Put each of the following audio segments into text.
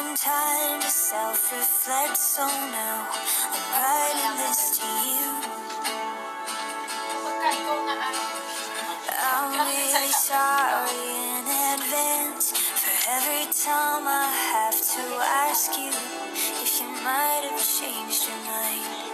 some time to self-reflect, so now I'm writing this to you. I'm really sorry in advance for every time I have to ask you if you might have changed your mind.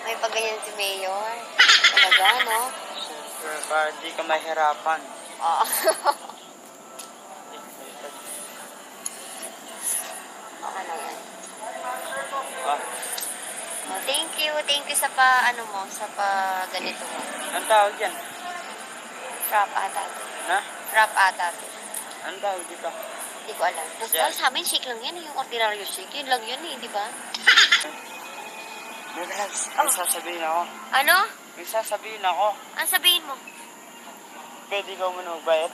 May pagganyan si Mayor. Talaga, no? Siyempre, para di ka mahirapan. Oo. Okay na yan. Ah, Oh, thank you sa ganito mo. anong tawag yan? Frap ata. Na? Frap ata. Anong tawag dito? Hindi ko alam. Tapos sa amin, shake lang yan. Yung ordinaryo shake. Yun lang yun eh, di ba? Relax. May sasabihin ako. Ano? May sasabihin ako. Ang sabihin mo? Pwede ikaw muna magbayad?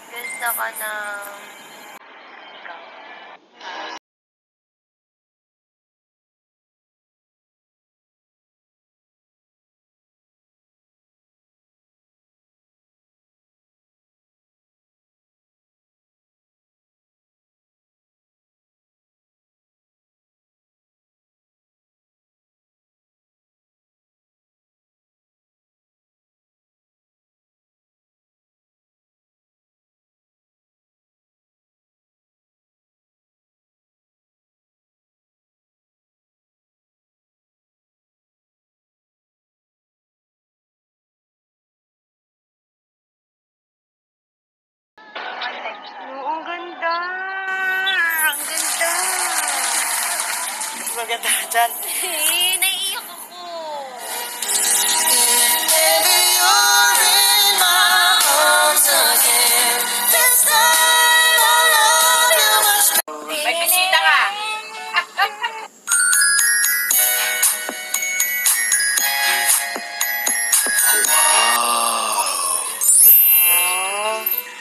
Gusto ka ng... Oh, ang ganda! Ang ganda! Mas maganda ka dyan. Naiiyak ako. Baby, you're in my arms again. This time I love you much more. May bisita ka!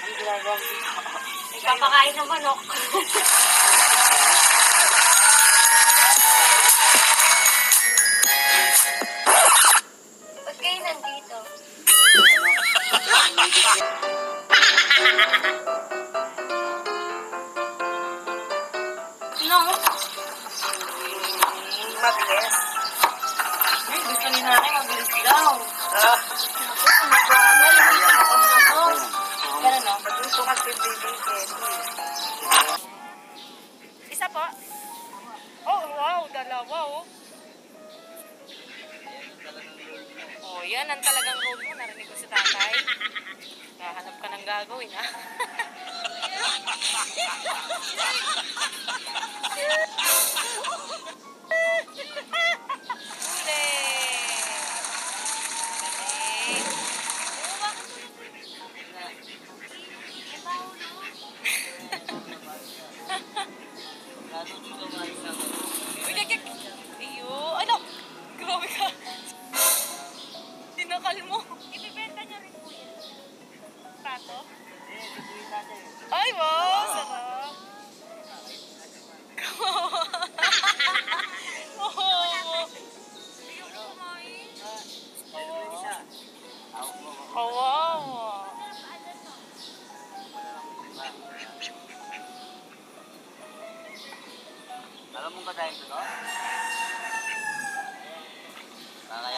Ang ginagawa mo dito? Papakain ng manok. Ba't kayo nandito? No. Mabilis. Ay, gusto ni nanay mabilis daw. Pero no? Gusto ka pipilitin. Isa po? Oh, wow, dalawa oh. Oh, yan ang talagang road mo. Narinig ko si tatay. Nahanap ka ng gagawin, ha? Huli! Iyo, ano? Grabe ka. Tinakal mo. Ibibenta niyo rin po yan. Prato? Ay, wow! Sarap. Oh, wow. Alam mo ba dahil ito?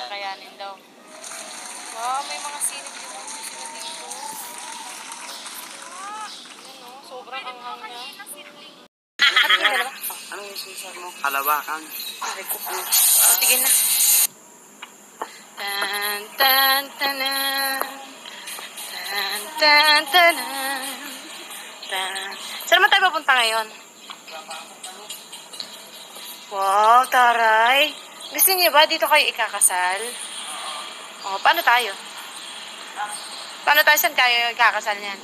Kaya kakayanin daw. Wow, may mga sinip din naman sila dito. Ayan o, sobrang anghang niya. Anong isusar mo? Kalabakan. Ay, kuko. Sige na. Tan tan tanan. Tan tan tanan. Tan. Saan naman tayo papunta ngayon? Wow, taray. Gusto niyo ba dito kayo ikakasal? O, paano tayo? Paano tayo? Saan kayo ikakasal niyan?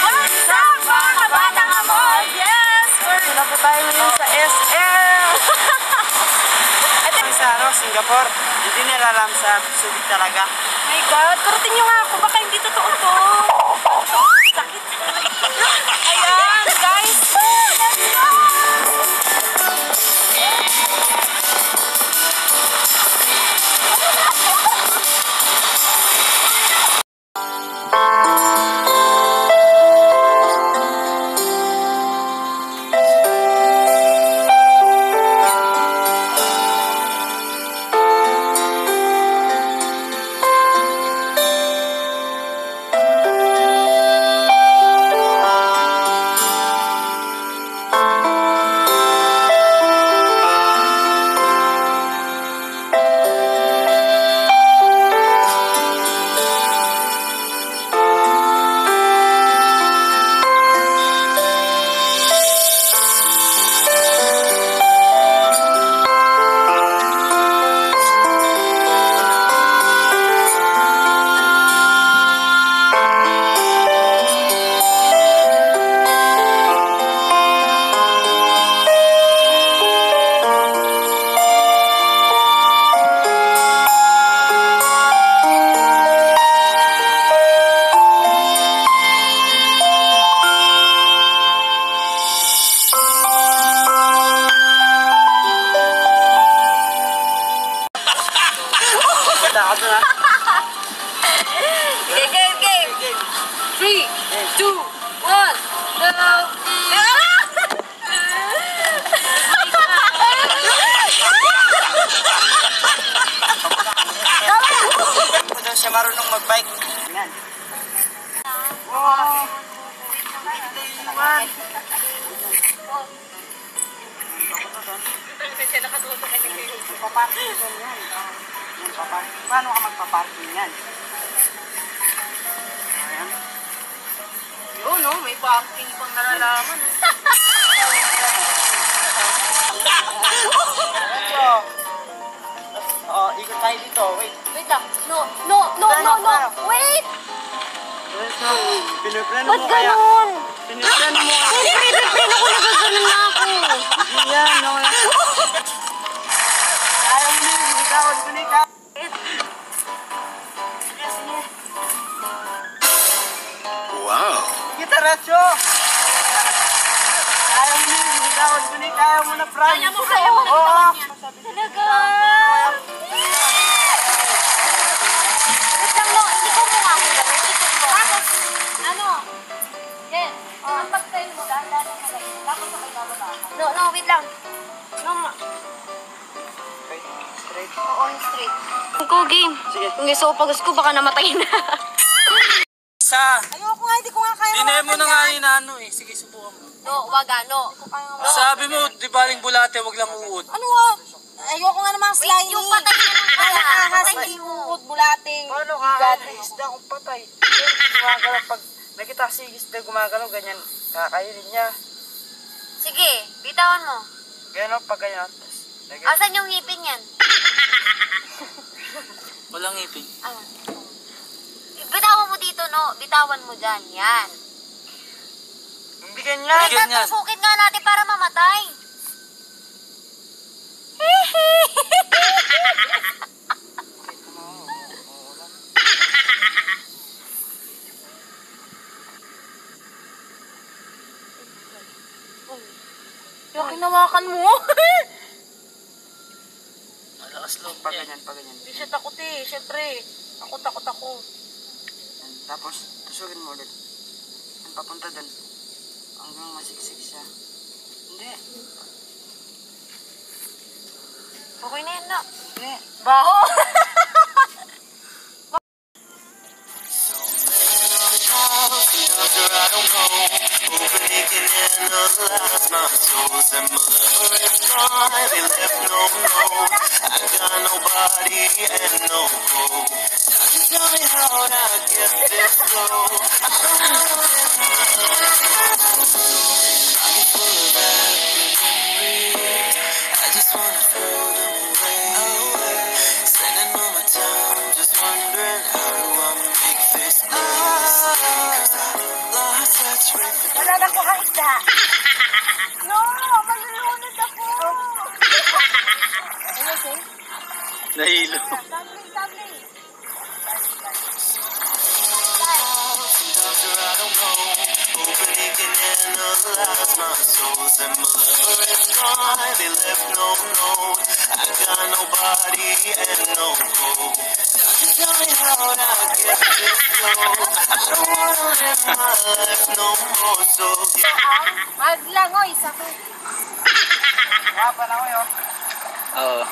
What's up, mga batang amor? Yes! Wala po tayo ngayon sa SM. Ito yung sa Singapore. Hindi nila alam sa subik talaga. My God, kurutin niyo nga ako. Baka hindi totoo to. Sakit. Ayan, guys. Let's go! Takot na. Game. 3, 2, 1, go! Kung daw siya marunong mag-bike. Yan. Wow. Magpaparking yan. Paano ka magpaparking yan? Ayan. Yun, no? May parking pang nalalaman. Oh, ikot tayo dito. Wait. Wait lang. No. Wait! Piniplano Ba't mo kaya? ganun? Piniplano mo kaya? Pinipreno ko na gaganon na ako. Yan, no. Ayaw mo na, binitawan ko na ikaw. Sige. Wow. Sige, Taratso. Ayaw mo na, binitawan ko na ikaw. Ayaw mo na, Frank. Kaya mo bitawan yan. Talaga? Wait lang, no. Hindi ko mo nga ako gawin. Ikot mo. Tapos, ano? Yes. Ang pag-train mo, dahan-dahan mo kayo. Tapos sa kayo bababa ka. No, wait lang. No, Straight. Oo, straight. Go, game. Sige. Kung gusto ko pagos ko, baka namatay na. Sa. Ayoko nga, hindi ko nga kaya. Dinay mo na nga ni Nano eh. Sige, subukan mo. No, wag ano. Sabi mo, di baling bulate, wag lang uod. Ano ah? Ayoko slimy. Yung patay na ng Ay, ahas, patay maiuod, bulating. Paano kakain isda kung patay? Gumagalaw pag nakita si isda gumagalaw, ganyan kakainin niya. Sige, bitawan mo. Ganyan pag ganyan. Tapos, lagyan. Asan yung ngipin yan? Walang ngipin. Ah. Bitawan mo dito, no? Bitawan mo dyan. Yan. Bigyan niya. Bigyan yan. Tusukit nga natin para mamatay. Yung kinawakan mo. Malakas loob Pag niya. ganyan, pag ganyan. Hindi siya takot eh. Siyempre, takot ako. Yan. Tapos, tusugin mo ulit. Yan, papunta dun. Hanggang masiksik siya. Hindi. Okay na yan, no? Hindi. Baho! Wala na ko isda. No, malulunod ako. Ano say? Nahilo. Sabli. Wag lang, oy, sakit. Wapa na ko yun. Oo.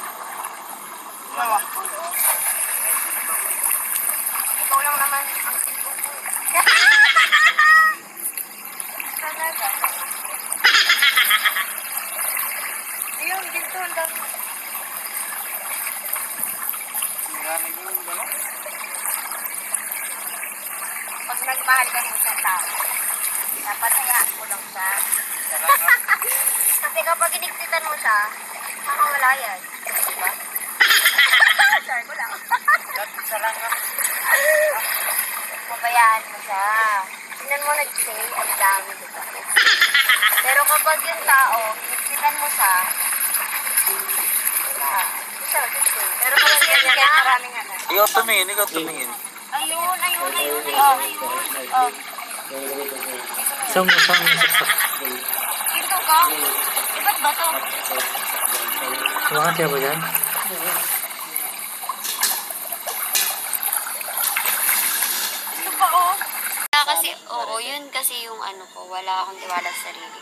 Dalawa. Ikaw lang naman. Talaga. Ayun, dito ang dami. Marami ko yung gano'n. Pag nagmahal ka ng isang tao, dapat hayaan mo lang siya. Kasi kapag iniktitan mo siya, makawala yan. Diba? Sorry ko lang. Dapat sarang nga. Pabayaan mo siya. Tingnan mo nag-say, ang dami diba? Pero kapag yung tao, iniktitan mo siya, wala. Hindi siya mag-say. Pero kapag ganyan na, maraming ano. Ikaw tumingin. Ayun. Isang saksak. Ito ka? Ba't ba to? Sumakat siya ba yan? Ito pa, oh. Kasi, oo, yun kasi yung ano ko, wala akong tiwala sa sarili ko.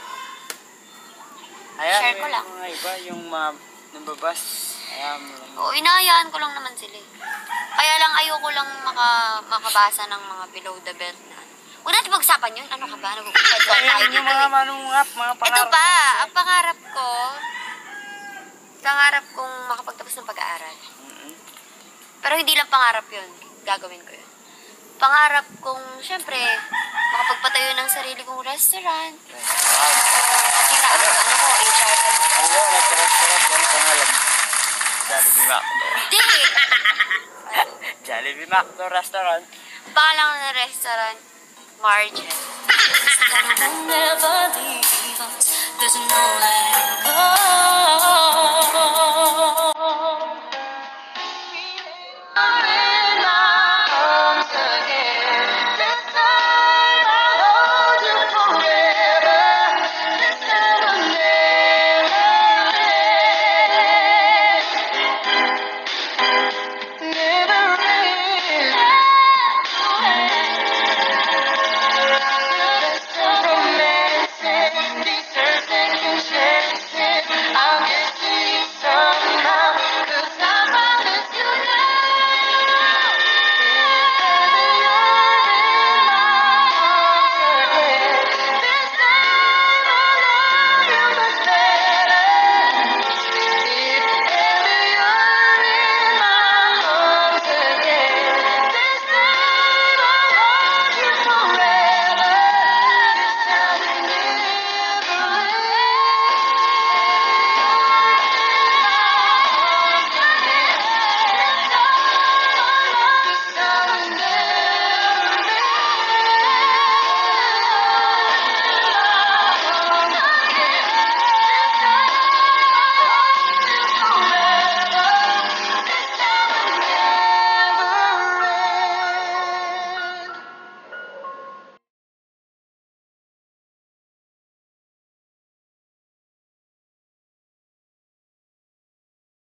Ayan, Share ko lang. Yung mga iba, yung mga nababas. Ayan mo lang. Oo, inahayaan ko lang naman sila. Kaya lang ayoko lang makabasa ng mga below the belt na. Huwag natin pag-usapan yun. Ano ka ba? Nag-usapan tayo Ayun dito yung mga eh. manungap, mga pangarap. Ito pa, ang pangarap kong makapagtapos ng pag-aaral. Pero hindi lang pangarap yun. Gagawin ko yun. Pangarap kong, syempre, makapagpatayo ng sarili kong restaurant. Kasi nga, ano ko, HR kami. Ayun, nagkarap-karap. Ano pangalan? Jollibee Macdo. Hindi! Jollibee Macdo Restaurant. Pangalan ng restaurant, Margin. Never leave us. There's no letting go.